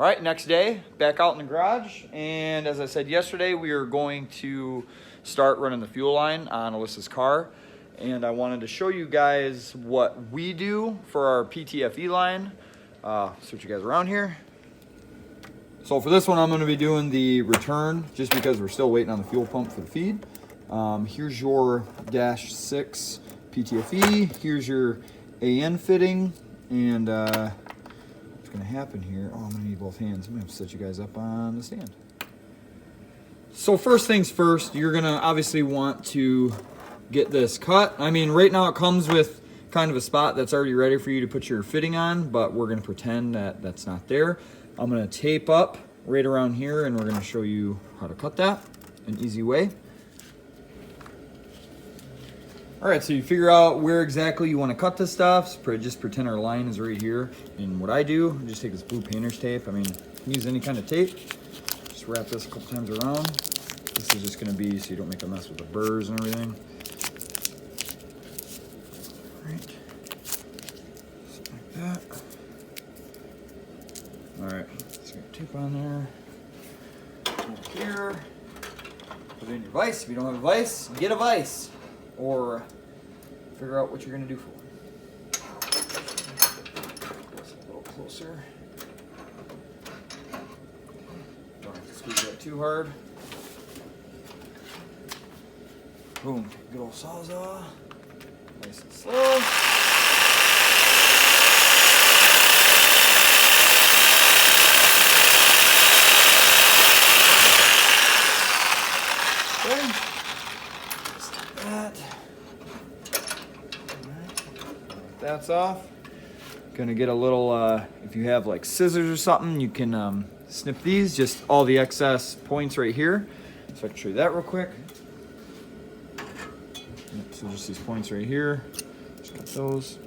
All right, next day, back out in the garage, and as I said yesterday, we are going to start running the fuel line on Alyssa's car, and I wanted to show you guys what we do for our PTFE line. Switch you guys around here. So for this one, I'm going to be doing the return, just because we're still waiting on the fuel pump for the feed. Here's your dash 6 PTFE, here's your AN fitting, and going to happen here. Oh, I'm going to need both hands. I'm going to have to set you guys up on the stand. So first things first, you're going to obviously want to get this cut. I mean, right now it comes with kind of a spot that's already ready for you to put your fitting on, but we're going to pretend that that's not there. I'm going to tape up right around here, and we're going to show you how to cut that an easy way. All right, so you figure out where exactly you want to cut this stuff. So just pretend our line is right here. And what I do, I just take this blue painter's tape. I mean, you can use any kind of tape. Just wrap this a couple times around. This is just going to be so you don't make a mess with the burrs and everything. All right, just like that. All right, so you got tape on there. Over here. Put it in your vise. If you don't have a vise, get a vise. Or figure out what you're going to do for it. A little closer. Don't have to squeeze that too hard. Boom. Good old sawzall. Nice and slow. Okay. That's off. Gonna get a little, if you have like scissors or something, you can snip these, just all the excess points right here. So I can show you that real quick. Yep, so just these points right here. Just cut those.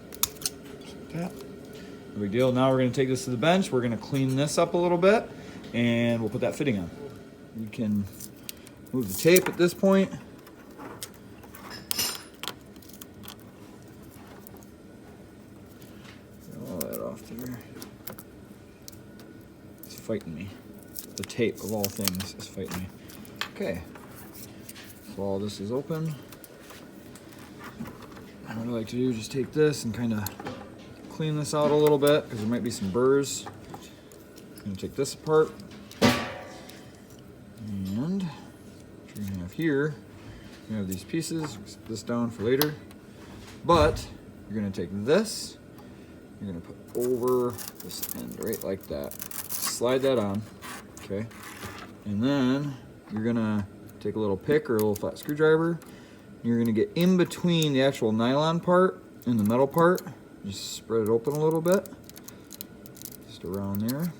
Just like that. No big deal. Now we're gonna take this to the bench. We're gonna clean this up a little bit, and we'll put that fitting on. You can move the tape at this point. There. It's fighting me. The tape of all things is fighting me. Okay. So all this is open. And what I like to do is just take this and kind of clean this out a little bit because there might be some burrs. I'm going to take this apart. And what you're going to have here, you have these pieces. Set this down for later. But you're going to take this. You're gonna put over this end, right like that. Slide that on, okay? And then you're gonna take a little pick or a little flat screwdriver. You're gonna get in between the actual nylon part and the metal part. Just spread it open a little bit. Just around there.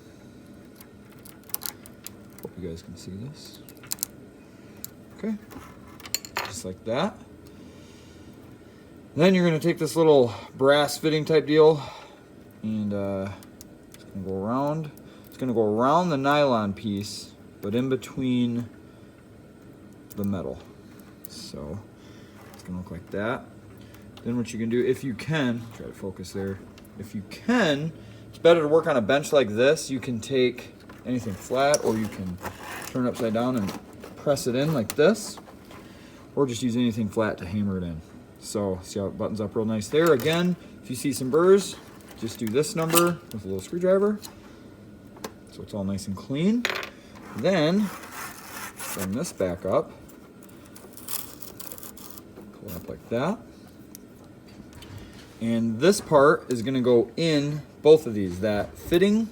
Hope you guys can see this. Okay, just like that. Then you're gonna take this little brass fitting type deal, and it's gonna go around. It's gonna go around the nylon piece, but in between the metal. So it's gonna look like that. Then what you can do, if you can, try to focus there. If you can, it's better to work on a bench like this. You can take anything flat, or you can turn it upside down and press it in like this, or just use anything flat to hammer it in. So see how it buttons up real nice there. Again, if you see some burrs, just do this number with a little screwdriver. So it's all nice and clean. Then bring this back up. Pull it up like that. And this part is gonna go in both of these, that fitting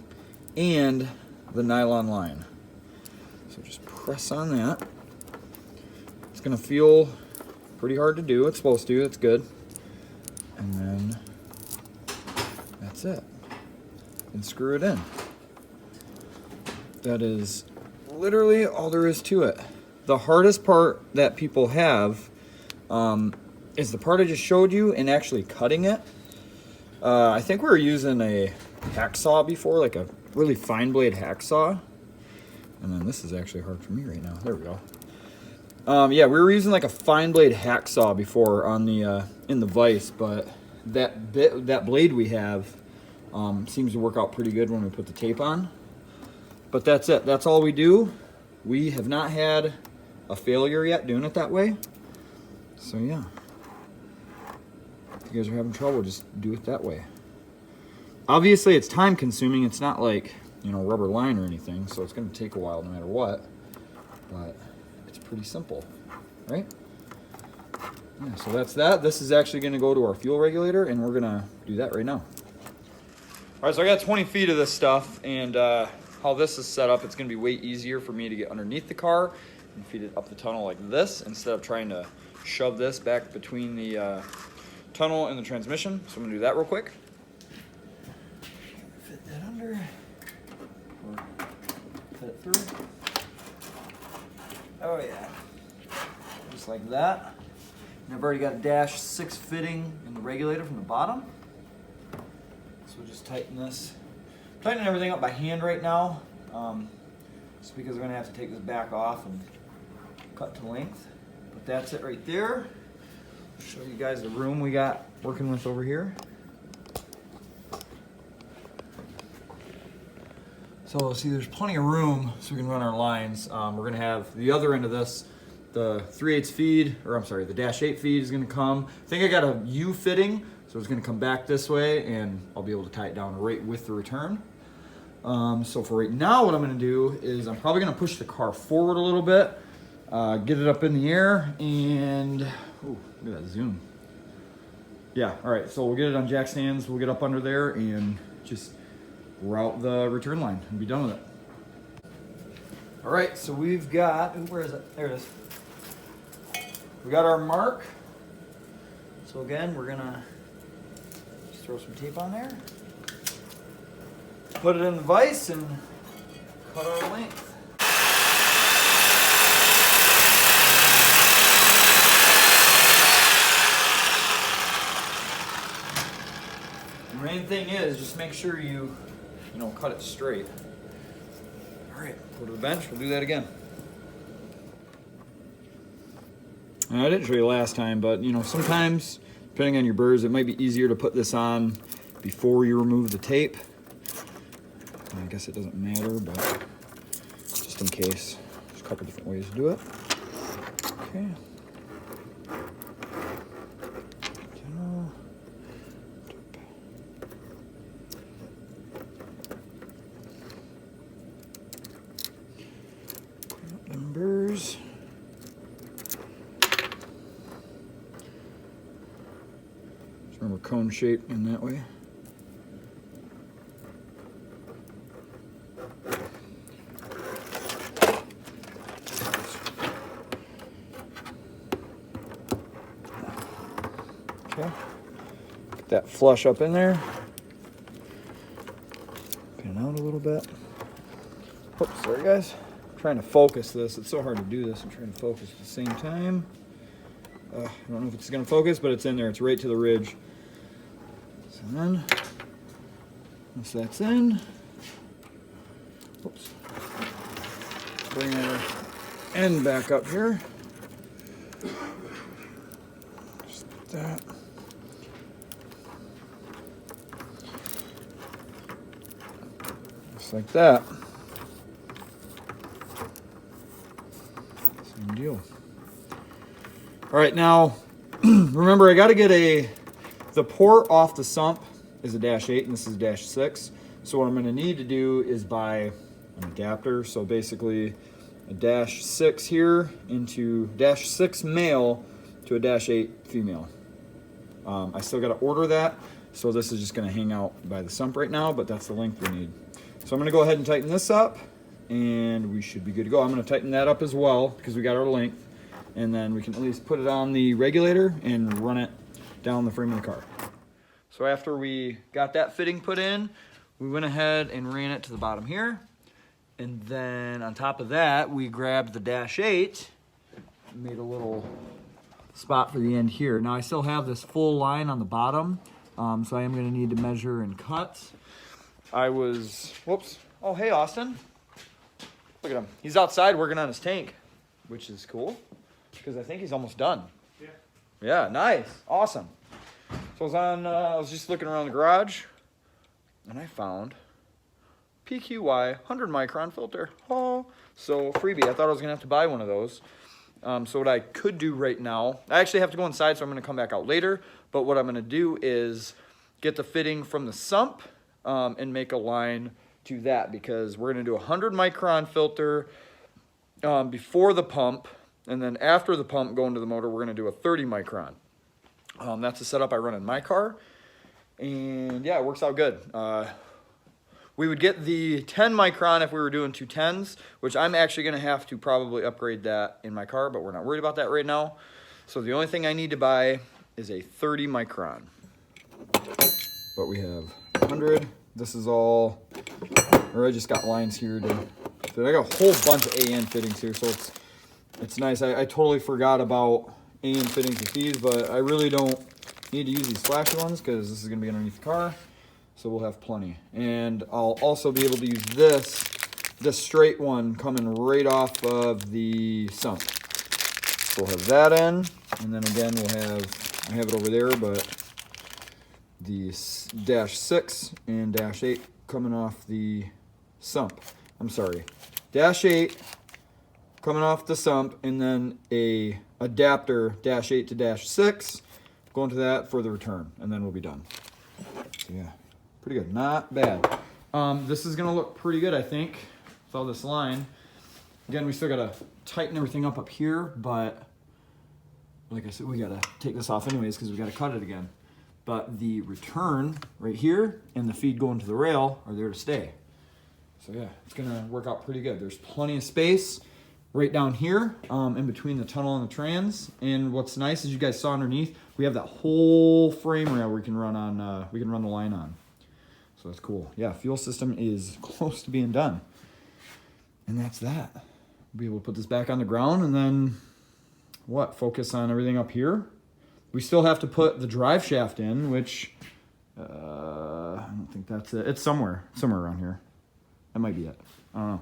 and the nylon line. So just press on that. It's gonna feel pretty hard to do. It's supposed to, it's good. And then that's it. And screw it in. That is literally all there is to it. The hardest part that people have is the part I just showed you and actually cutting it. I think we were using a hacksaw before, like a really fine blade hacksaw. And then this is actually hard for me right now. There we go. Yeah, we were using like a fine blade hacksaw before on the in the vise, but that blade we have seems to work out pretty good when we put the tape on. But that's it. That's all we do. We have not had a failure yet doing it that way. So yeah, if you guys are having trouble, just do it that way. Obviously, it's time consuming. It's not like, you know, rubber line or anything, so it's going to take a while no matter what. But it's pretty simple, right? Yeah, so that's that. This is actually going to go to our fuel regulator, and we're going to do that right now. All right, so I got 20 feet of this stuff, and how this is set up, it's going to be way easier for me to get underneath the car and feed it up the tunnel like this instead of trying to shove this back between the tunnel and the transmission. So I'm going to do that real quick. Fit that under, or fit it through. Oh yeah, just like that. And I've already got a dash 6 fitting in the regulator from the bottom. So we'll just tighten this. I'm tightening everything up by hand right now, just because I'm going to have to take this back off and cut to length. But that's it right there. I'll show you guys the room we got working with over here. So see, there's plenty of room so we can run our lines. We're going to have the other end of this, the 3/8 feed, or I'm sorry, the dash 8 feed is going to come. I think I got a U fitting, so it's going to come back this way, and I'll be able to tie it down right with the return. So for right now, what I'm going to do is I'm probably going to push the car forward a little bit, get it up in the air, and ooh, look at that zoom. Yeah, all right, so we'll get it on jack stands, we'll get up under there, and just route the return line and be done with it. All right, so we've got, where is it? There it is. We got our mark. So again, we're gonna just throw some tape on there, put it in the vise, and cut our length. The main thing is just make sure you cut it straight. All right, go to the bench, we'll do that again. Now, I didn't show you last time, but sometimes, depending on your burrs, it might be easier to put this on before you remove the tape. I guess it doesn't matter, but just in case, there's a couple different ways to do it. Okay. Burrs. Just remember cone shape in that way. Okay. Get that flush up in there. Pin it out a little bit. Oops, sorry guys. Trying to focus this. It's so hard to do this. I'm trying to focus at the same time. I don't know if it's going to focus, but it's in there. It's right to the ridge. So then, once that's in, oops, bring our end back up here. Just like that. Just like that. Deal. All right, now remember I got to get the port off the sump is a dash 8 and this is a dash 6. So what I'm going to need to do is buy an adapter. So basically a dash 6 here into dash 6 male to a dash 8 female. I still got to order that. So this is just going to hang out by the sump right now, but that's the length we need. So I'm going to go ahead and tighten this up. And we should be good to go. I'm going to tighten that up as well because we got our length, and then we can at least put it on the regulator and run it down the frame of the car. So after we got that fitting put in, we went ahead and ran it to the bottom here, and then on top of that we grabbed the dash 8 and made a little spot for the end here. Now I still have this full line on the bottom, so I am going to need to measure and cut. Whoops, oh hey Austin. Look at him. He's outside working on his tank, which is cool because I think he's almost done. Yeah. Yeah, nice. Awesome. So I was just looking around the garage and I found PQY 100 micron filter. Oh, so freebie. I thought I was gonna have to buy one of those. So what I could do right now, I actually have to go inside, so I'm gonna come back out later. But what I'm gonna do is get the fitting from the sump and make a line to that, because we're gonna do a 100 micron filter before the pump, and then after the pump going to the motor, we're gonna do a 30 micron. That's the setup I run in my car, and yeah, it works out good. We would get the 10 micron if we were doing 210s, which I'm actually gonna have to probably upgrade that in my car, but we're not worried about that right now. So the only thing I need to buy is a 30 micron. But we have 100. This is all, or I just got lines here to fit. I got a whole bunch of AN fittings here, so it's nice. I totally forgot about AN fittings with these, but I really don't need to use these flashy ones because this is gonna be underneath the car. So we'll have plenty. And I'll also be able to use this straight one coming right off of the sump. So we'll have that in, and then again I have it over there, but the -6 and -8 coming off the sump. I'm sorry, -8 coming off the sump, and then a adapter -8 to -6 going to that for the return, and then we'll be done. So yeah. Pretty good, not bad. This is gonna look pretty good, I think, with all this line. Again, we still gotta tighten everything up here, but like I said, we gotta take this off anyways because we gotta cut it again. But the return right here and the feed going to the rail are there to stay. So yeah, it's gonna work out pretty good. There's plenty of space right down here in between the tunnel and the trans. And what's nice is you guys saw underneath, we have that whole frame rail we can run on. We can run the line on. So that's cool. Yeah, fuel system is close to being done. And that's that. We'll be able to put this back on the ground and then focus on everything up here. We still have to put the drive shaft in, which I don't think that's it. It's somewhere around here. That might be it. I don't know.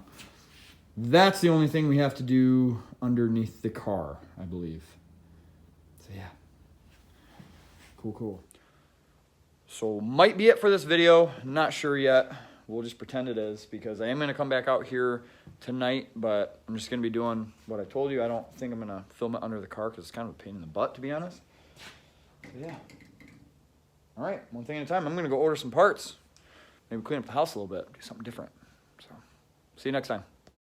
That's the only thing we have to do underneath the car, I believe. So yeah. Cool. So might be it for this video. Not sure yet. We'll just pretend it is because I am going to come back out here tonight, but I'm just going to be doing what I told you. I don't think I'm going to film it under the car because it's kind of a pain in the butt, to be honest. So yeah. All right, one thing at a time. I'm going to go order some parts. Maybe clean up the house a little bit. Do something different. So see you next time.